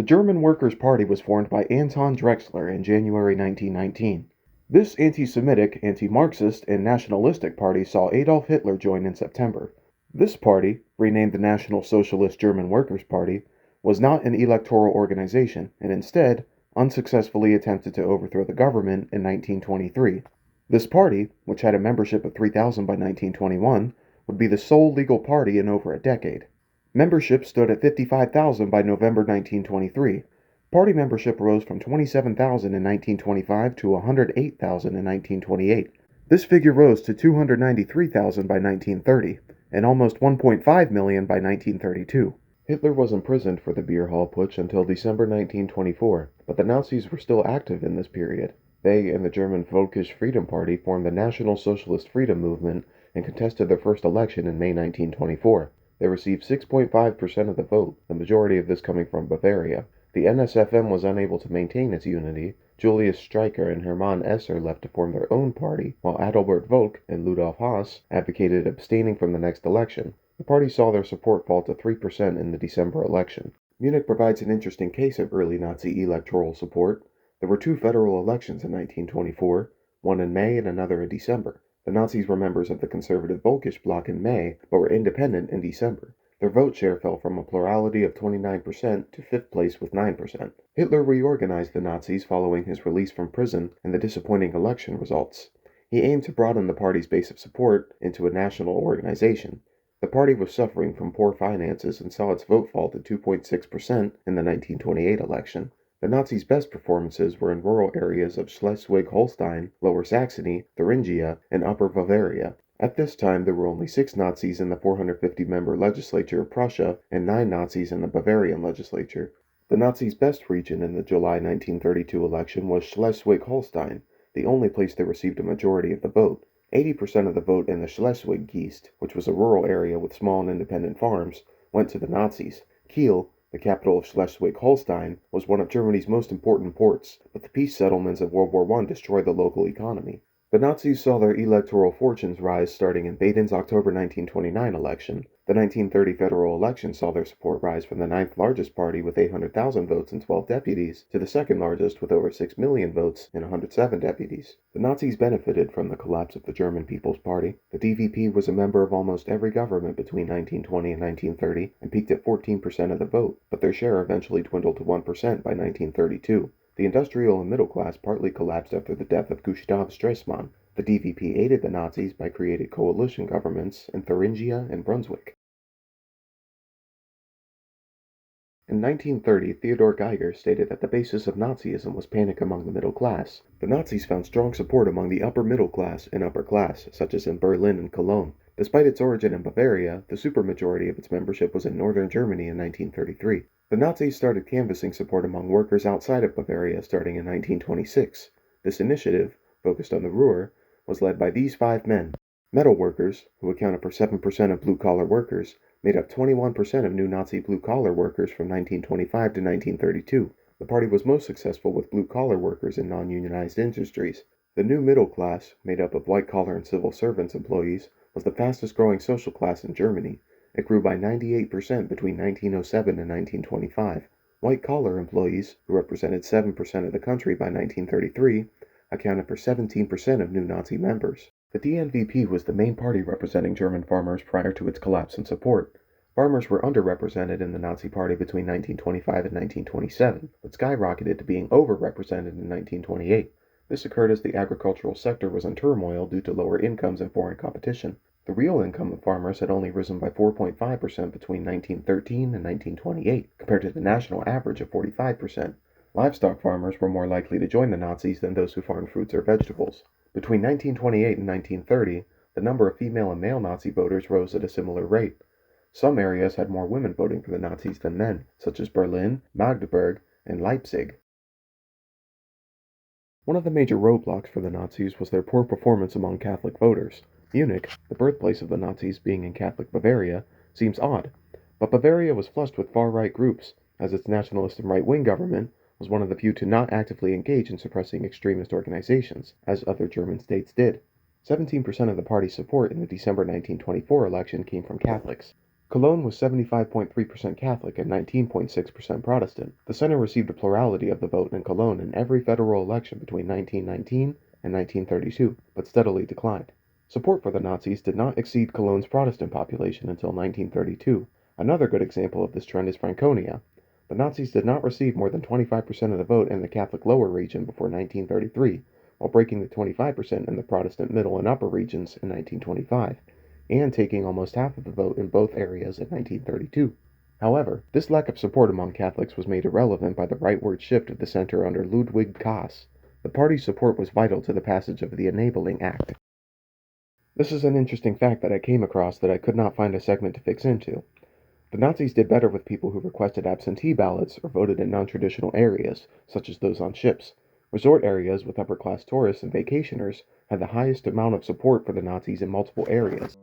The German Workers' Party was formed by Anton Drexler in January 1919. This anti-Semitic, anti-Marxist, and nationalistic party saw Adolf Hitler join in September. This party, renamed the National Socialist German Workers' Party, was not an electoral organization and instead unsuccessfully attempted to overthrow the government in 1923. This party, which had a membership of 3,000 by 1921, would be the sole legal party in over a decade. Membership stood at 55,000 by November 1923. Party membership rose from 27,000 in 1925 to 108,000 in 1928. This figure rose to 293,000 by 1930, and almost 1.5 million by 1932. Hitler was imprisoned for the Beer Hall Putsch until December 1924, but the Nazis were still active in this period. They and the German Völkisch Freedom Party formed the National Socialist Freedom Movement and contested their first election in May 1924. They received 6.5% of the vote, the majority of this coming from Bavaria. The NSFM was unable to maintain its unity. Julius Streicher and Hermann Esser left to form their own party, while Adalbert Volk and Ludolf Haas advocated abstaining from the next election. The party saw their support fall to 3% in the December election. Munich provides an interesting case of early Nazi electoral support. There were two federal elections in 1924, one in May and another in December. The Nazis were members of the conservative Völkisch bloc in May, but were independent in December. Their vote share fell from a plurality of 29% to fifth place with 9%. Hitler reorganized the Nazis following his release from prison and the disappointing election results. He aimed to broaden the party's base of support into a national organization. The party was suffering from poor finances and saw its vote fall to 2.6% in the 1928 election. The Nazis' best performances were in rural areas of Schleswig-Holstein, Lower Saxony, Thuringia, and Upper Bavaria. At this time, there were only 6 Nazis in the 450-member legislature of Prussia and 9 Nazis in the Bavarian legislature. The Nazis' best region in the July 1932 election was Schleswig-Holstein, the only place they received a majority of the vote. 80% of the vote in the Schleswig Geest, which was a rural area with small and independent farms, went to the Nazis. Kiel, the capital of Schleswig-Holstein, was one of Germany's most important ports, but the peace settlements of World War I destroyed the local economy. The Nazis saw their electoral fortunes rise starting in Baden's October 1929 election. The 1930 federal election saw their support rise from the 9th largest party with 800,000 votes and 12 deputies to the 2nd largest with over 6 million votes and 107 deputies. The Nazis benefited from the collapse of the German People's Party. The DVP was a member of almost every government between 1920 and 1930 and peaked at 14% of the vote, but their share eventually dwindled to 1% by 1932. The industrial and middle class partly collapsed after the death of Gustav Stresemann. The DVP aided the Nazis by creating coalition governments in Thuringia and Brunswick. In 1930, Theodor Geiger stated that the basis of Nazism was panic among the middle class. The Nazis found strong support among the upper middle class and upper class, such as in Berlin and Cologne. Despite its origin in Bavaria, the supermajority of its membership was in northern Germany in 1933. The Nazis started canvassing support among workers outside of Bavaria starting in 1926. This initiative, focused on the Ruhr, was led by these 5 men. Metal workers, who accounted for 7% of blue-collar workers, made up 21% of new Nazi blue-collar workers from 1925 to 1932. The party was most successful with blue-collar workers in non-unionized industries. The new middle class, made up of white-collar and civil servants employees, was the fastest-growing social class in Germany. It grew by 98% between 1907 and 1925. White-collar employees, who represented 7% of the country by 1933, accounted for 17% of new Nazi members. The DNVP was the main party representing German farmers prior to its collapse in support. Farmers were underrepresented in the Nazi Party between 1925 and 1927, but skyrocketed to being overrepresented in 1928. This occurred as the agricultural sector was in turmoil due to lower incomes and foreign competition. The real income of farmers had only risen by 4.5% between 1913 and 1928, compared to the national average of 45%. Livestock farmers were more likely to join the Nazis than those who farmed fruits or vegetables. Between 1928 and 1930, the number of female and male Nazi voters rose at a similar rate. Some areas had more women voting for the Nazis than men, such as Berlin, Magdeburg, and Leipzig. One of the major roadblocks for the Nazis was their poor performance among Catholic voters. Munich, the birthplace of the Nazis being in Catholic Bavaria, seems odd, but Bavaria was flushed with far-right groups, as its nationalist and right-wing government was one of the few to not actively engage in suppressing extremist organizations, as other German states did. 17% of the party's support in the December 1924 election came from Catholics. Cologne was 75.3% Catholic and 19.6% Protestant. The center received a plurality of the vote in Cologne in every federal election between 1919 and 1932, but steadily declined. Support for the Nazis did not exceed Cologne's Protestant population until 1932. Another good example of this trend is Franconia. The Nazis did not receive more than 25% of the vote in the Catholic lower region before 1933, while breaking the 25% in the Protestant middle and upper regions in 1925, and taking almost half of the vote in both areas in 1932. However, this lack of support among Catholics was made irrelevant by the rightward shift of the center under Ludwig Kaas. The party's support was vital to the passage of the Enabling Act. This is an interesting fact that I came across that I could not find a segment to fix into. The Nazis did better with people who requested absentee ballots or voted in non-traditional areas, such as those on ships. Resort areas with upper-class tourists and vacationers had the highest amount of support for the Nazis in multiple areas.